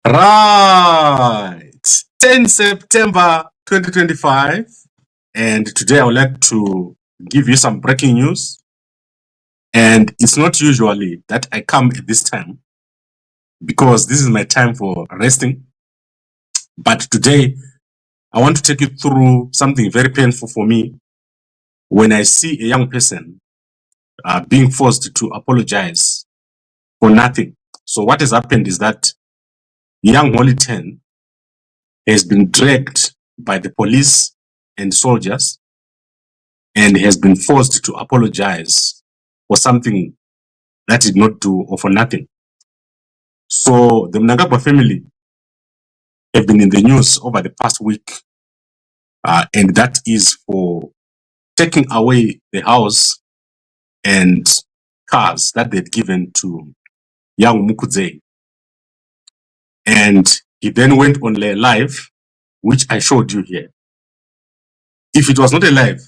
Right, 10 September 2025, and today I would like to give you some breaking news. And it's not usually that I come at this time because this is my time for resting. But today I want to take you through something very painful for me when I see a young person being forced to apologize for nothing. So what has happened is that young Holly 10 has been dragged by the police and soldiers and has been forced to apologize for something that he did not do or for nothing. So the Mnangagwa family have been in the news over the past week, and that is for taking away the house and cars that they'd given to young Mukudze. And he then went on a live, which I showed you here. If it was not a live,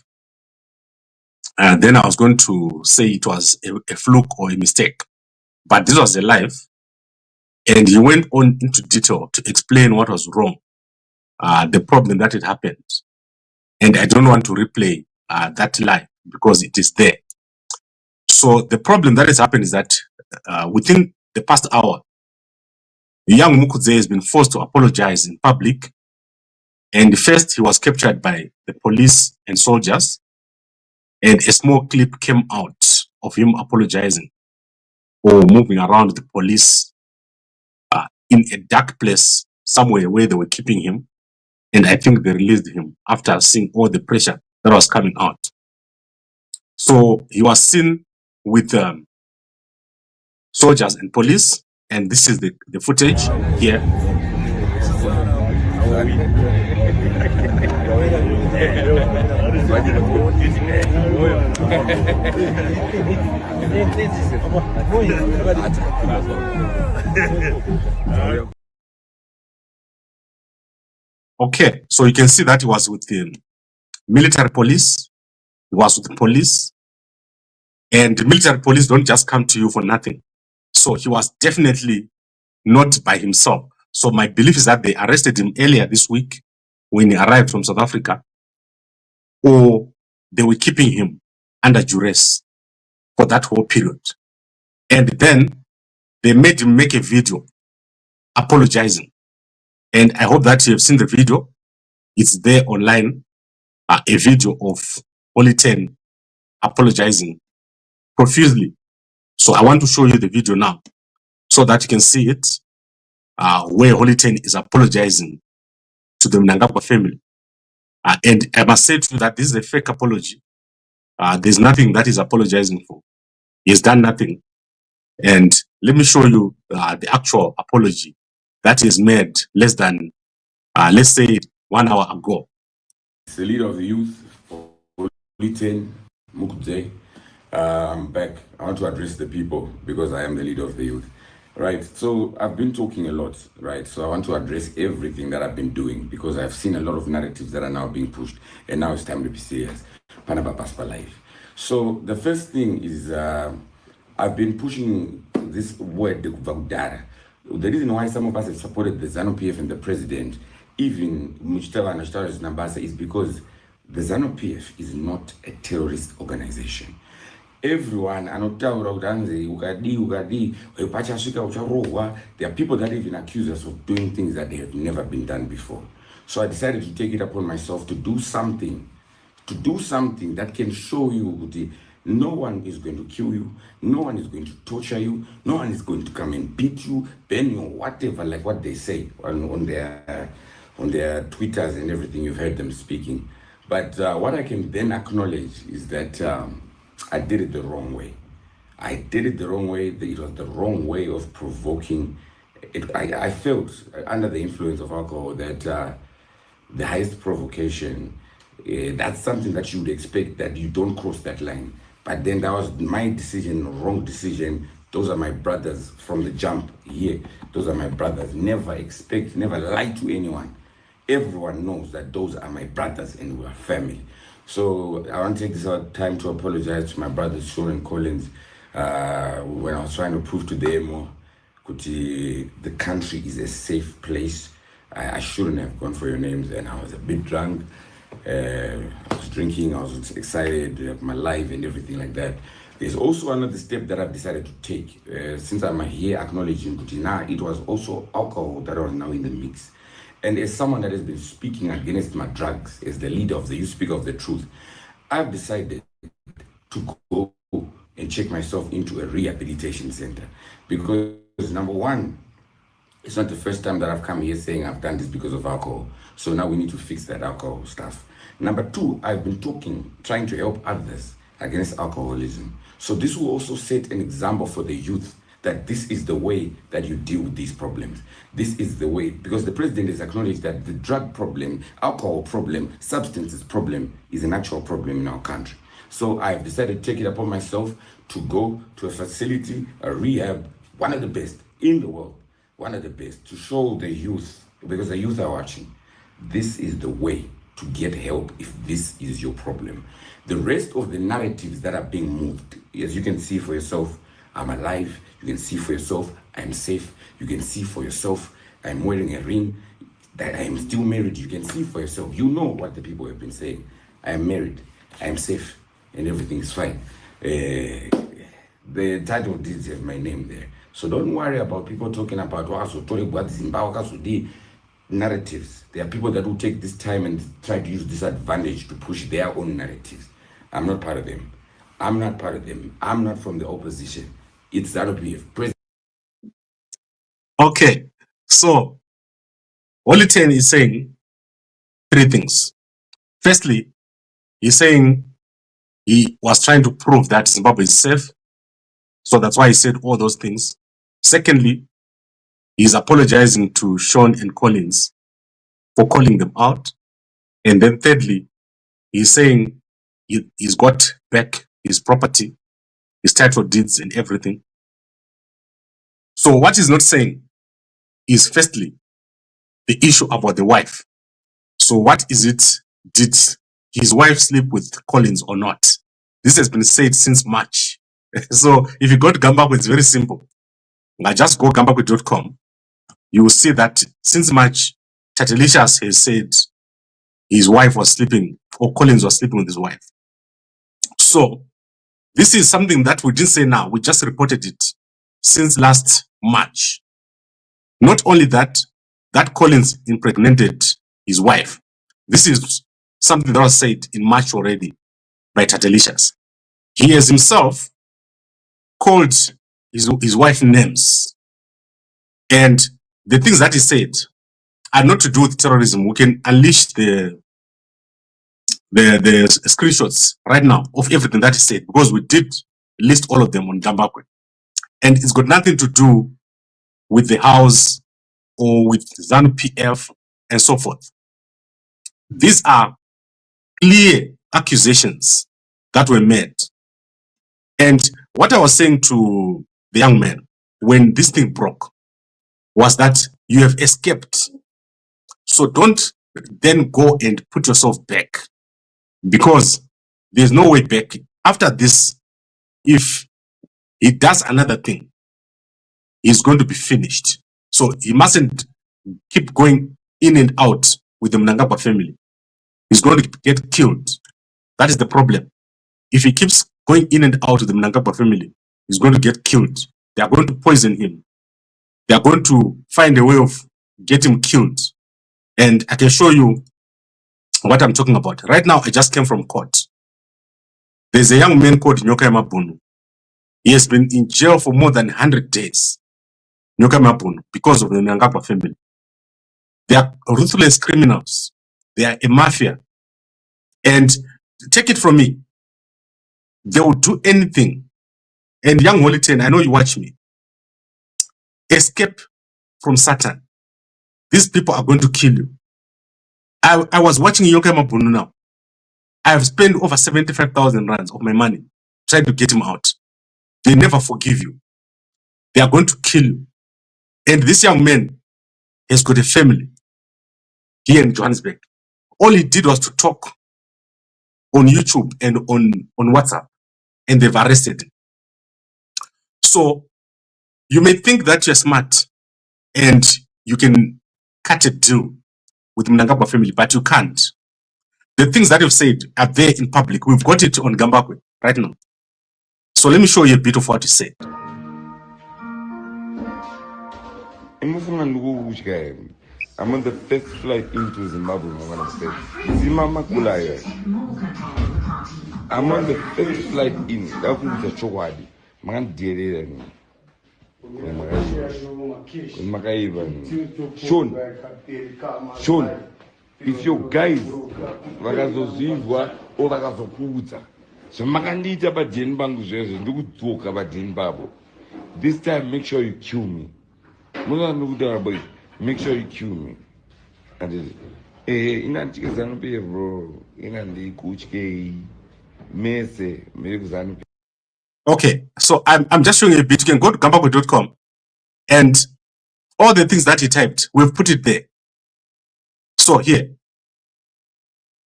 then I was going to say it was a fluke or a mistake. But this was a live, and he went on into detail to explain what was wrong, the problem that had happened. And I don't want to replay that live because it is there. So the problem that has happened is that within the past hour, the young Mukudze has been forced to apologize in public. And first, he was captured by the police and soldiers, and a small clip came out of him apologizing or moving around the police in a dark place somewhere where they were keeping him. And I think they released him after seeing all the pressure that was coming out. So he was seen with soldiers and police, and this is the footage here. Okay, so you can see that he was with the military police, he was with the police, and the military police don't just come to you for nothing. So he was definitely not by himself. So my belief is that they arrested him earlier this week when he arrived from South Africa, or they were keeping him under duress for that whole period. And then they made him make a video apologizing. And I hope that you have seen the video. It's there online, a video of Holly 10 apologizing profusely. So I want to show you the video now so that you can see it, where Holly 10 is apologizing to the Mnangagwa family. And I must say to you that this is a fake apology. There's nothing that he's apologizing for. He's done nothing. And let me show you the actual apology that is made less than, let's say, 1 hour ago. It's the leader of the youth, Holly 10, Mukudze. I'm back. I want to address the people because I am the leader of the youth. Right, so I've been talking a lot, right? So I want to address everything that I've been doing because I've seen a lot of narratives that are now being pushed, and now it's time to be serious. Panaba Paspa Life. So the first thing is I've been pushing this word, the Vagdara. The reason why some of us have supported the ZANU-PF and the president, even Mujtaba and Ashtaris Nambasa, is because the ZANU-PF is not a terrorist organization. Everyone, there are people that even accuse us of doing things that they have never been done before. So I decided to take it upon myself to do something that can show you that no one is going to kill you, no one is going to torture you, no one is going to come and beat you, burn you, whatever, like what they say on their Twitters and everything. You've heard them speaking. But what I can then acknowledge is that I did it the wrong way. I did it the wrong way. It was the wrong way of provoking. I felt under the influence of alcohol that the highest provocation, that's something that you would expect, that you don't cross that line. But then that was my decision, wrong decision. Those are my brothers from the jump here. Those are my brothers. Never lie to anyone. Everyone knows that those are my brothers and we're family. So I want to take this time to apologize to my brothers Sean and Collins when I was trying to prove to them the country is a safe place. I shouldn't have gone for your names, and I was a bit drunk. I was drinking, I was excited, my life and everything like that. There's also another step that I've decided to take. Since I'm here acknowledging Kutina, it was also alcohol that was now in the mix. And as someone that has been speaking against my drugs, as the leader of the You Speak of the Truth, I've decided to go and check myself into a rehabilitation center. Because number one, it's not the first time that I've come here saying I've done this because of alcohol. So now we need to fix that alcohol stuff. Number two, I've been trying to help others against alcoholism. So this will also set an example for the youth that this is the way that you deal with these problems. This is the way, because the president has acknowledged that the drug problem, alcohol problem, substances problem is an actual problem in our country. So I've decided to take it upon myself to go to a facility, a rehab, one of the best in the world, one of the best, to show the youth, because the youth are watching, this is the way to get help if this is your problem. The rest of the narratives that are being moved, as you can see for yourself, I'm alive. You can see for yourself, I'm safe. You can see for yourself, I'm wearing a ring, that I am still married. You can see for yourself. You know what the people have been saying. I am married, I am safe, and everything is fine. The title deeds have my name there. So don't worry about people talking about what Zimbabwe narratives. There are people that will take this time and try to use this advantage to push their own narratives. I'm not part of them. I'm not part of them. I'm not from the opposition. It's ZANU-PF. Okay, so Oliten is saying three things. Firstly, he's saying he was trying to prove that Zimbabwe is safe, so that's why he said all those things. Secondly, he's apologizing to Sean and Collins for calling them out. And then thirdly, he's saying he's got back his property, his title deeds and everything. So what he's not saying is firstly, the issue about the wife. So what is it? Did his wife sleep with Collins or not? This has been said since March. So if you go to Gambakwe, it's very simple. I just go gambakwe.com. You will see that since March, Tatalicious has said his wife was sleeping, or Collins was sleeping with his wife. So this is something that we didn't say now. We just reported it since last March. Not only that, that Collins impregnated his wife. This is something that was said in March already by Tatalicious. He has himself called his wife names. And the things that he said are not to do with terrorism. We can unleash the screenshots right now of everything that he said, because we did list all of them on Gambakwe. And it's got nothing to do with the house or with ZANU-PF and so forth. These are clear accusations that were made. And what I was saying to the young man when this thing broke was that you have escaped. So don't then go and put yourself back, because there's no way back. After this, if he does another thing, he's going to be finished. So he mustn't keep going in and out with the Mnangagwa family. He's going to get killed. That is the problem. If he keeps going in and out with the Mnangagwa family, he's going to get killed. They are going to poison him. They are going to find a way of getting him killed. And I can show you what I'm talking about. Right now, I just came from court. There's a young man called Nyoka Mabunu. He has been in jail for more than 100 days. Nyoka Mabunu, because of the Mnangagwa family. They are ruthless criminals. They are a mafia. And take it from me, they will do anything. And young Wolitan, I know you watch me. Escape from Satan. These people are going to kill you. I was watching Nyoka Mabunu now. I have spent over 75,000 rands of my money trying to get him out. They never forgive you. They are going to kill you. And this young man has got a family here in Johannesburg. All he did was to talk on YouTube and on WhatsApp, and they've arrested him. So you may think that you're smart and you can cut a deal with Mnangagwa family, but you can't. The things that you've said are there in public. We've got it on Gambakwe right now. So let me show you a bit of what you said. I'm on the first flight into Zimbabwe. I'm on the first flight in. Sean, if your guys vakazozvizwa or vakazokudza zvamakandiita padheni pangu zvezvo ndikudzoka padheni papo, this time make sure you kill me. Make sure you kill me. And okay, so I'm just showing you a bit. You can go to gambakwe.com and all the things that he typed, we've put it there. So here,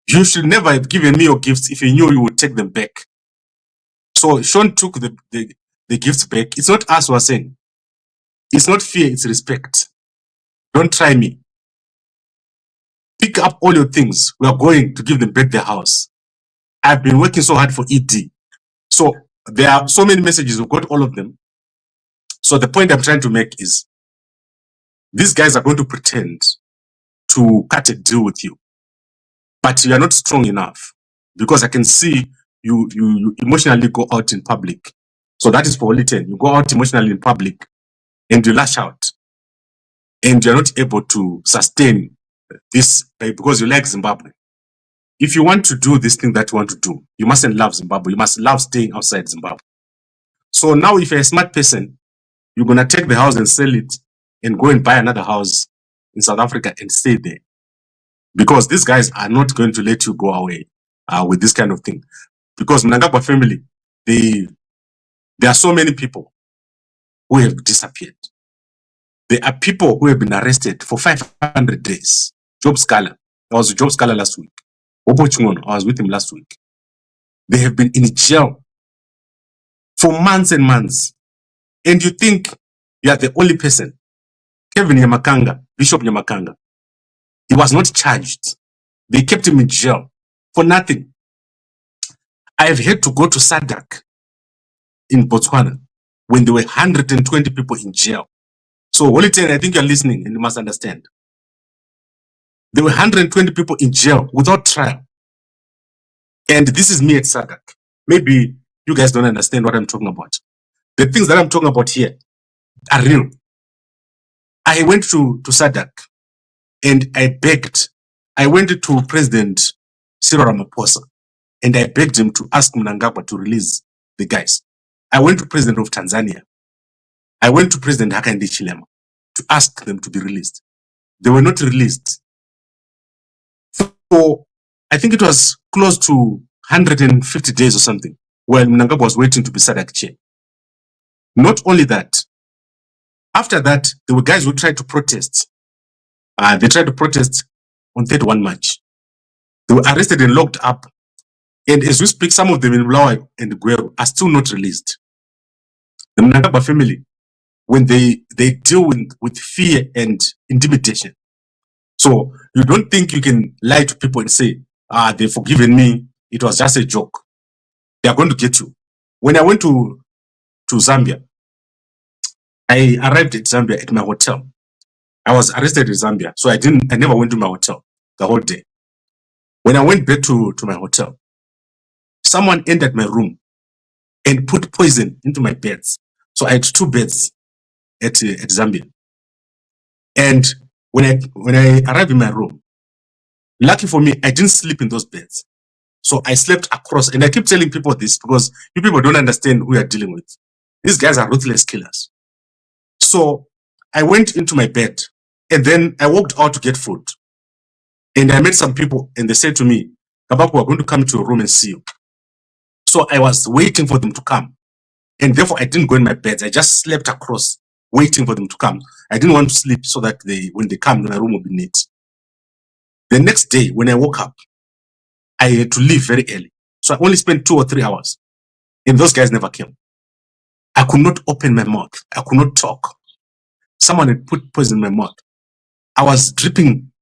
you should never have given me your gifts if you knew you would take them back. So Sean took the gifts back. It's not us who are saying. It's not fear, it's respect. Don't try me. Pick up all your things. We are going to give them back their house. I've been working so hard for ED. So there are so many messages. We've got all of them. So the point I'm trying to make is these guys are going to pretend to cut a deal with you, but you are not strong enough, because I can see you emotionally go out in public. So that is for only 10. You go out emotionally in public and you lash out, and you're not able to sustain this because you like Zimbabwe. If you want to do this thing that you want to do, you mustn't love Zimbabwe. You must love staying outside Zimbabwe. So now if you're a smart person, you're going to take the house and sell it and go and buy another house in South Africa and stay there. Because these guys are not going to let you go away with this kind of thing. Because Mnangagwa family, there are so many people who have disappeared. There are people who have been arrested for 500 days. Job Scala. I was with Job Scala last week. Opo Chungono, I was with him last week. They have been in jail for months and months. And you think you are the only person. Kevin Nyamakanga, Bishop Nyamakanga, he was not charged. They kept him in jail for nothing. I have had to go to Sadak in Botswana when there were 120 people in jail. So, Wolitan, I think you're listening and you must understand. There were 120 people in jail without trial. And this is me at Sadak. Maybe you guys don't understand what I'm talking about. The things that I'm talking about here are real. I went to Sadak and I begged. I went to President Cyril Ramaphosa and I begged him to ask Mnangagwa to release the guys. I went to President of Tanzania. I went to President Hakainde Hichilema to ask them to be released. They were not released. So I think it was close to 150 days or something while Mnangagwa was waiting to be Sadak chair. Not only that, after that, there were guys who tried to protest. They tried to protest on 31 March. They were arrested and locked up. And as we speak, some of them in Bulawayo and Guero are still not released. The Mnangagwa family, when they deal with fear and intimidation. So you don't think you can lie to people and say, they've forgiven me, it was just a joke. They are going to get you. When I went to Zambia, I arrived at Zambia at my hotel. I was arrested in Zambia, so I never went to my hotel the whole day. When I went back to my hotel, someone entered my room and put poison into my beds. So I had 2 beds at Zambia. And when I arrived in my room, lucky for me, I didn't sleep in those beds. So I slept across, and I keep telling people this because you people don't understand who you are dealing with. These guys are ruthless killers. So I went into my bed and then I walked out to get food. And I met some people and they said to me, Gambakwe, we're going to come to your room and see you. So I was waiting for them to come. And therefore I didn't go in my bed. I just slept across, waiting for them to come. I didn't want to sleep so that when they come, my room will be neat. The next day when I woke up, I had to leave very early So I only spent 2 or 3 hours. And those guys never came. I could not open my mouth. I could not talk. Someone had put poison in my mouth. I was dripping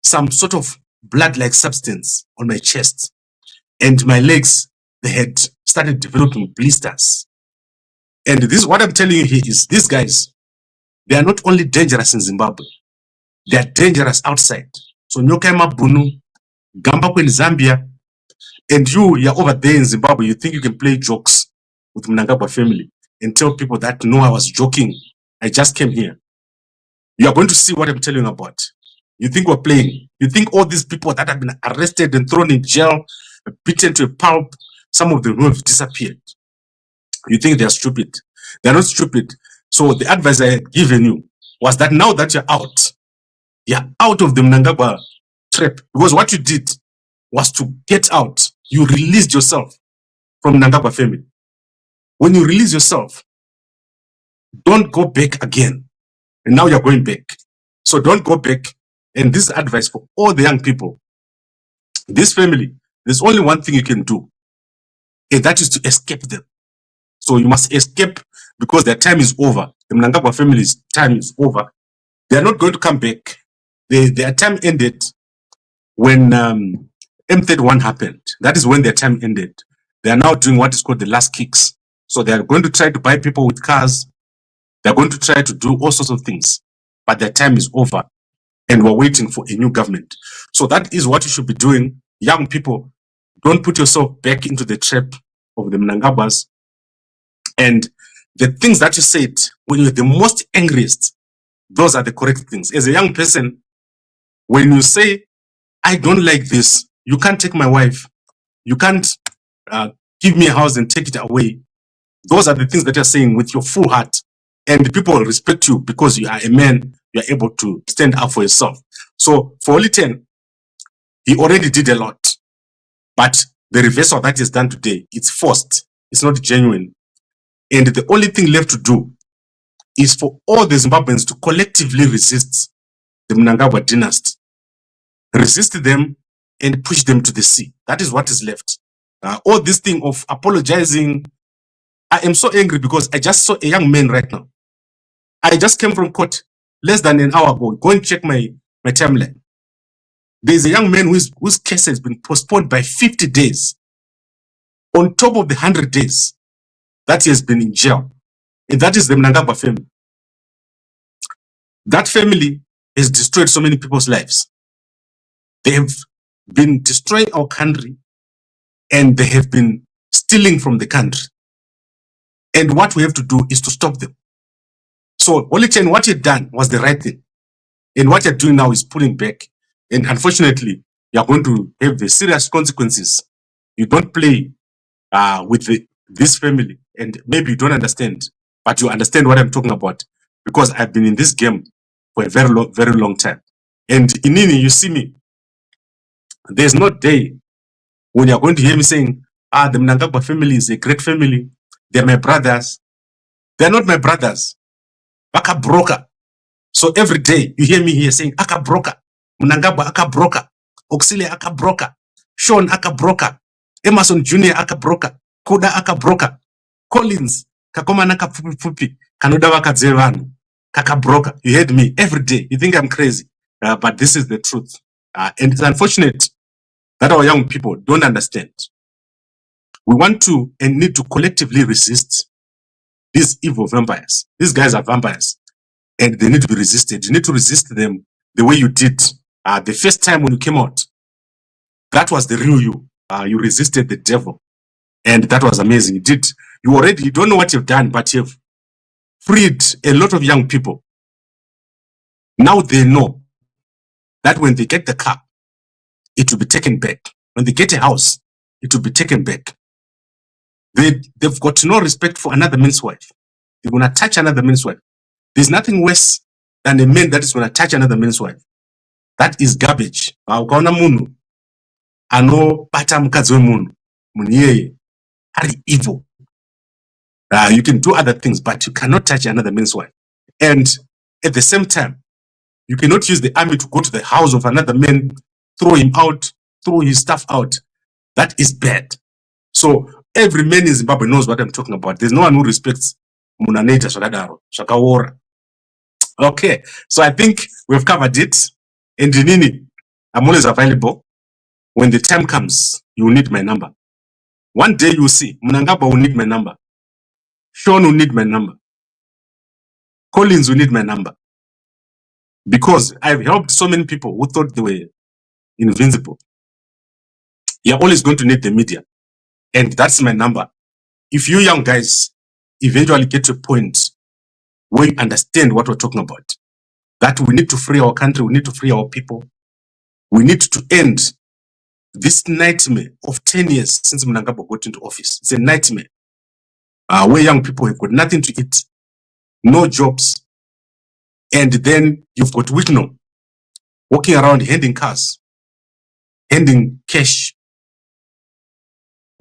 some sort of blood-like substance on my chest. And my legs, they had started developing blisters. And this, what I'm telling you here is, these guys, they are not only dangerous in Zimbabwe, they are dangerous outside. So Nyokema Bunu, Gambakwe in Zambia, and you're over there in Zimbabwe, you think you can play jokes with Mnangagwa family and tell people that, no, I was joking. I just came here. You are going to see what I'm telling you about. You think we're playing. You think all these people that have been arrested and thrown in jail, beaten to a pulp, some of them who have disappeared. You think they're stupid. They're not stupid. So the advice I had given you was that now that you're out of the Mnangagwa trap, because what you did was to get out. You released yourself from Mnangagwa family. When you release yourself, don't go back again. And now you're going back. So don't go back. And this is advice for all the young people. This family, there's only one thing you can do, and that is to escape them. So you must escape because their time is over. The Mnangagwa family's time is over. They are not going to come back. Their time ended when M31 happened. That is when their time ended. They are now doing what is called the last kicks. So they are going to try to buy people with cars. They're going to try to do all sorts of things. But their time is over. And we're waiting for a new government. So that is what you should be doing. Young people, don't put yourself back into the trap of the Mnangagwas. And the things that you said when you're the most angriest, those are the correct things. As a young person, when you say, I don't like this, you can't take my wife, you can't give me a house and take it away. Those are the things that you're saying with your full heart. And people will respect you because you are a man, you are able to stand up for yourself. So for Oli 10, he already did a lot. But the reversal that is done today, it's forced. It's not genuine. And the only thing left to do is for all the Zimbabweans to collectively resist the Mnangagwa dynasty. Resist them and push them to the sea. That is what is left. All this thing of apologizing, I am so angry because I just saw a young man right now. I just came from court less than an hour ago. Go and check my timeline. There's a young man whose case has been postponed by 50 days. On top of the 100 days that he has been in jail. And that is the Mnangagwa family. That family has destroyed so many people's lives. They have been destroying our country and they have been stealing from the country. And what we have to do is to stop them. So, Oli 10, what you've done was the right thing. And what you're doing now is pulling back. And unfortunately, you're going to have the serious consequences. You don't play with this family. And maybe you don't understand, but you understand what I'm talking about. Because I've been in this game for a very long time. And Inini, you see me. There's no day when you're going to hear me saying, the Mnangagwa family is a great family. They're my brothers. They're not my brothers. Aka broker. So every day you hear me here saying, Aka broker. Mnangagwa aka broker. Auxilia aka broker. Sean aka broker. Emerson Jr. aka broker. Koda aka broker. Collins. Kakoma naka fupi. Kanoda wakadzevanu. Kaka broker. You heard me every day. You think I'm crazy. But this is the truth. And it's unfortunate that our young people don't understand. We want to and need to collectively resist these evil vampires. These guys are vampires and they need to be resisted. You need to resist them the way you did the first time when you came out. That was the real you. You resisted the devil and that was amazing. You did. You don't know what you've done, but you've freed a lot of young people. Now they know that when they get the car, it will be taken back. When they get a house, it will be taken back. They've got no respect for another man's wife. They're going to touch another man's wife. There's nothing worse than a man that is going to touch another man's wife. That is garbage. Ukaona munhu anobata mukadzi wemunhu, munhu iyeye ari evil. You can do other things, but you cannot touch another man's wife. And at the same time, you cannot use the army to go to the house of another man, throw him out, throw his stuff out. That is bad. So every man in Zimbabwe knows what I'm talking about. There's no one who respects Munaneta Shakadaro, Shakawora. Okay, so I think we've covered it. And Nini, I'm always available. When the time comes, you will need my number. One day you will see, Munangaba will need my number. Sean will need my number. Collins will need my number. Because I've helped so many people who thought they were invincible. You're always going to need the media. And that's my number. If you young guys eventually get to a point where you understand what we're talking about, that we need to free our country, we need to free our people, we need to end this nightmare of 10 years since Mnangagwa got into office. It's a nightmare where young people have got nothing to eat, no jobs, and then you've got Wikno walking around handing cars, handing cash.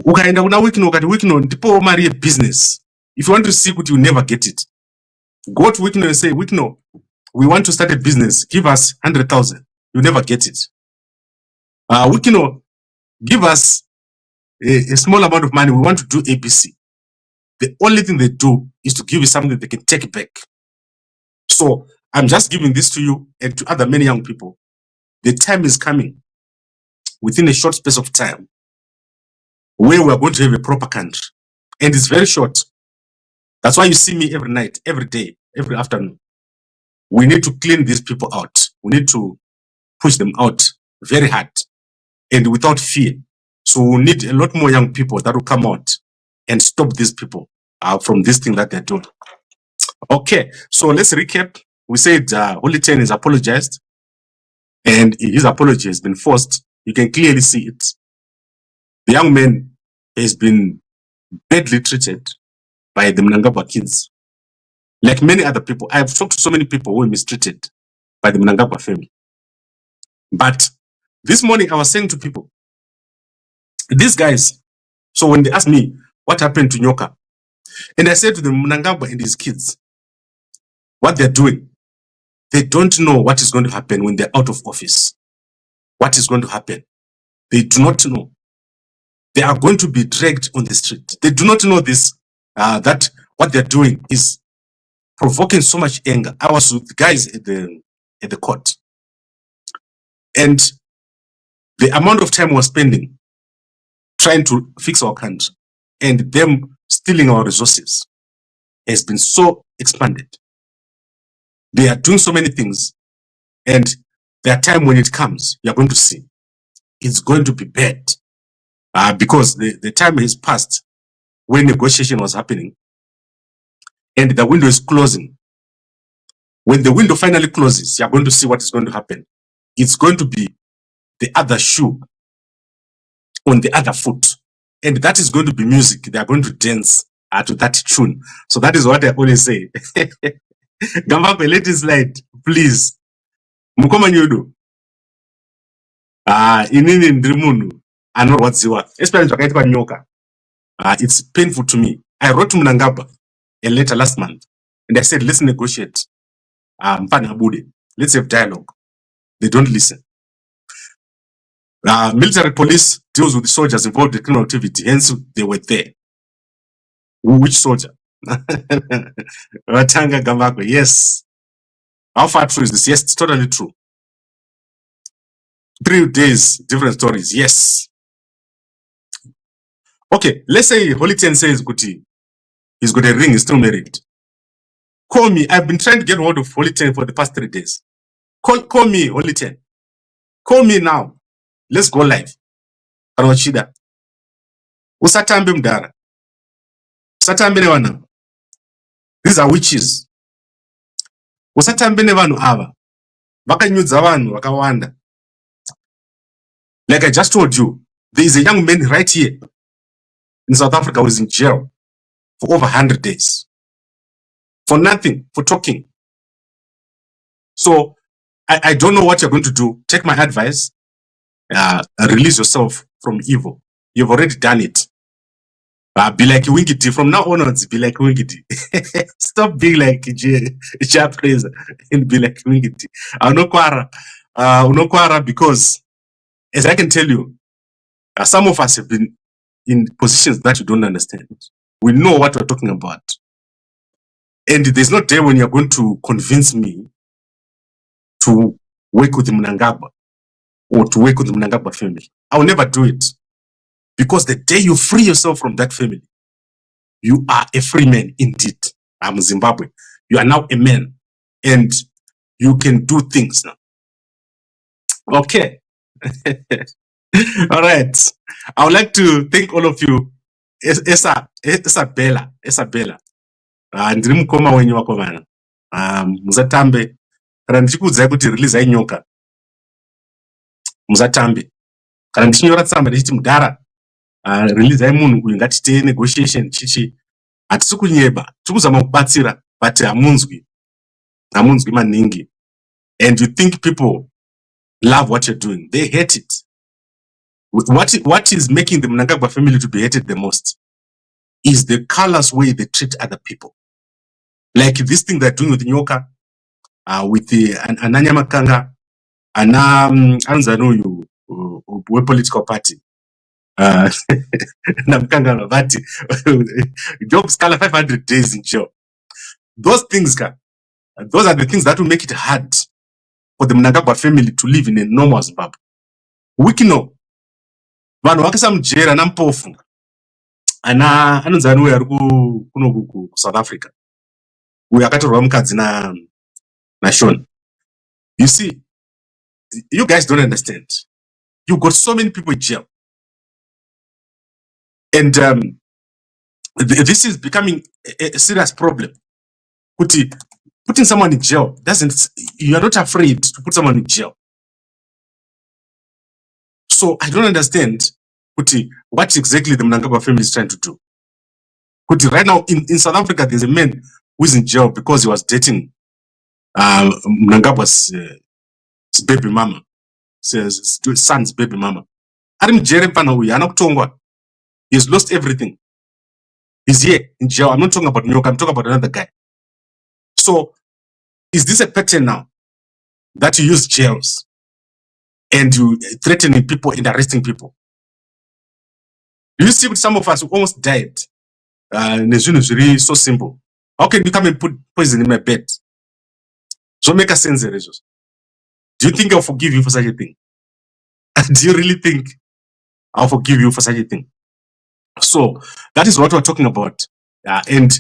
Ukaenda kuna Wikno, ukati Wikno ndipo mari business. If you want to see what, you never get it. Go to Wikno and say, Wikno, we want to start a business. Give us 100,000. You never get it. Wikno, give us a small amount of money. We want to do ABC. The only thing they do is to give you something they can take back. So I'm just giving this to you and to other many young people. The time is coming within a short space of time where we're going to have a proper country. And it's very short. That's why you see me every night, every day, every afternoon. We need to clean these people out. We need to push them out very hard and without fear. So we need a lot more young people that will come out and stop these people from this thing that they're doing. Okay, so let's recap. We said Holy Ten is apologized, and his apology has been forced. You can clearly see it. The young man has been badly treated by the Mnangagwa kids. Like many other people, I've talked to so many people who were mistreated by the Mnangagwa family. But this morning I was saying to people, these guys, so when they asked me what happened to Nyoka, and I said to them, Mnangagwa and his kids, what they're doing, they don't know what is going to happen when they're out of office. What is going to happen? They do not know. They are going to be dragged on the street. They do not know this, that what they're doing is provoking so much anger. I was with the guys at the court, and the amount of time we're spending trying to fix our country and them stealing our resources has been so expanded. They are doing so many things, and their time when it comes, you're going to see it's going to be bad because the time has passed when negotiation was happening and the window is closing. When the window finally closes, you're going to see what is going to happen. It's going to be the other shoe on the other foot, and that is going to be music. They are going to dance to that tune. So that is what I always say. Gambakwe, let it slide, please. Mukoma nyodo. Inini ndrimunu anorwadziwa. Especially zvakaitwa Nyoka. It's painful to me. I wrote to Mnangagwa a letter last month, and I said, let's negotiate. Let's have dialogue. They don't listen. Military police deals with the soldiers involved in criminal activity, hence they were there. Which soldier? Ratanga Gambakwe, yes. How far true is this? Yes, it's totally true. 3 days, different stories, yes. Okay, let's say Holy Ten says Kuti, he's got a ring, he's still married. Call me. I've been trying to get hold of Holy Ten for the past 3 days. Call me, Holy Ten. Call me now. Let's go live. Kanwachida. Usatambe mdara. Usatambe ne wana. These are witches. Usatambe ne vanu ava. Vakanyudza vanhu vakawanda. Like I just told you, there is a young man right here in South Africa who is in jail for over 100 days. For nothing, for talking. So I don't know what you're going to do. Take my advice. Release yourself from evil. You've already done it. Be like Wingity. From now onwards, be like Wingity. Stop being like Chat Fraser and be like Wingity. Unokwara, because as I can tell you, some of us have been in positions that you don't understand. We know what we're talking about. And there's no day when you're going to convince me to work with the Mnangagwa or to work with the Mnangagwa family. I will never do it. Because the day you free yourself from that family, you are a free man indeed. I'm Zimbabwe. You are now a man. And you can do things now. Okay. All right. I would like to thank all of you. Isabella. Ndiri mukoma wenyu wakomana. Musatambe. Kana ndichikuudzai kuti release nyoka. Musatambe. Kana ndichinyora tsamba ndichiti mudhara. Release munhu uyu ngatite negotiation chichi. Hatisi kunyeba. Tikuzama kubatsira but hamunzwi. Hamunzwi maningi. And you think people love what you're doing. They hate it. What is making the Mnangagwa family to be hated the most is the callous way they treat other people. Like this thing they're doing with Nyoka, with the Ananya Makanga, Anzano, we political party. Namkanga Mabati, job scala 500 days in jail. Those things, those are the things that will make it hard for the Mnangagwa family to live in a normal Zimbabwe. Wikino, vanhu vakasamujera nampofu anonzi anouya ari kuno kuSouth Africa uyo akatorwa mukadzi naShona. You see, you guys don't understand. You got so many people in jail. And this is becoming a serious problem. Putting someone in jail doesn't, you are not afraid to put someone in jail. So I don't understand what exactly the Mnangagwa family is trying to do. Right now in South Africa, there's a man who is in jail because he was dating Mnangagwa's baby mama, his son's baby mama. He's lost everything. He's here in jail. I'm not talking about Nyoka, I'm talking about another guy. So is this a pattern now that you use jails and you threatening people and arresting people? You see, with some of us who almost died. It's really so simple. How can you come and put poison in my bed? So make a sense. Do you think I'll forgive you for such a thing? Do you really think I'll forgive you for such a thing? So that is what we're talking about. And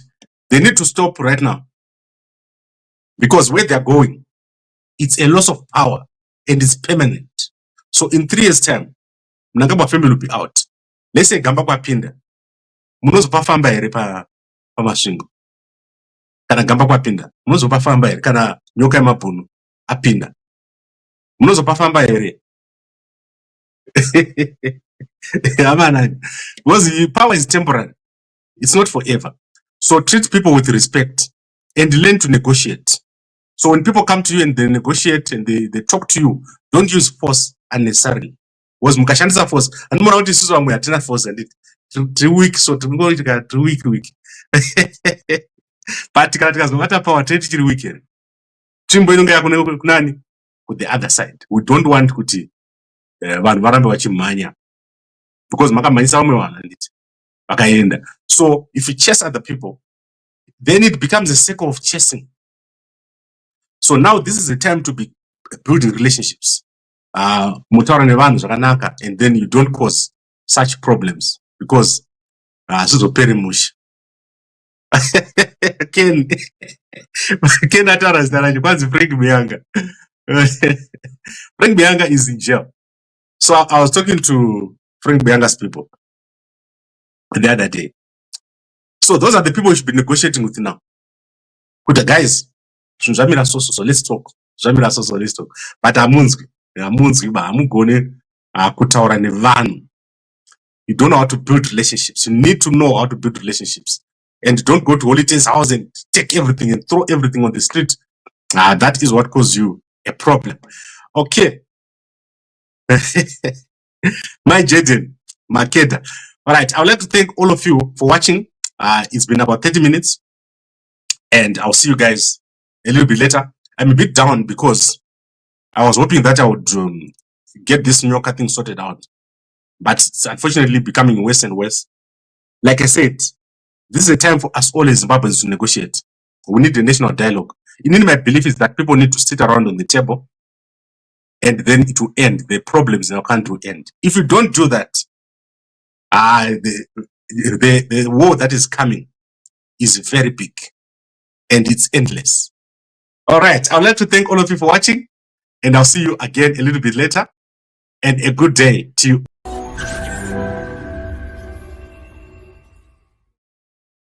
they need to stop right now. Because where they're going, it's a loss of power and it's permanent. So in 3 years' time, Mnangagwa family will be out. Let's say Gambakwe apinda. Munozopafamba here pamasvingo. Kana Gambakwe apinda. Munozopafamba here kana nyoka yamabhunu apinda. Munozopafamba here. Because power is temporary. It's not forever. So treat people with respect and learn to negotiate. So when people come to you and they negotiate and they talk to you, don't use force unnecessarily. Was mukashandisa force. And more out is we are force and it 3 weeks so to go to 3 week. But matter power 3 weekend. Chimbo inonga yako kunani with the other side. We don't want kuti vanhu varambe vachimhanya because makamhanyisa vamwe vanhu anditi vakaenda. So if you chase other people, then it becomes a circle of chasing. So now this is the time to be building relationships. Mutaura nevanhu zvakanaka, and then you don't cause such problems because sizoperi musha. Ken ataura zita racho kwanzi Frank Muyanga. Frank Muyanga is in jail. So I was talking to Frank Muyanga's people the other day. So those are the people you should be negotiating with now. Good guys, so let's talk. Let's talk. But amunzwi amugone kutaura nevanhu. You don't know how to build relationships. You need to know how to build relationships. And don't go to Holitein's house and take everything and throw everything on the street. That is what causes you a problem. Okay. My Jaden, Makeda. All right. I would like to thank all of you for watching. It's been about 30 minutes. And I'll see you guys a little bit later. I'm a bit down because I was hoping that I would get this Nyoka thing sorted out. but it's unfortunately becoming worse and worse. Like I said, this is a time for us all as Zimbabweans to negotiate. We need a national dialogue. In my belief is that people need to sit around on the table, and then it will end. The problems in our country will end. If you don't do that, the war that is coming is very big and it's endless. All right. I would like to thank all of you for watching, and I'll see you again a little bit later. And a good day to you.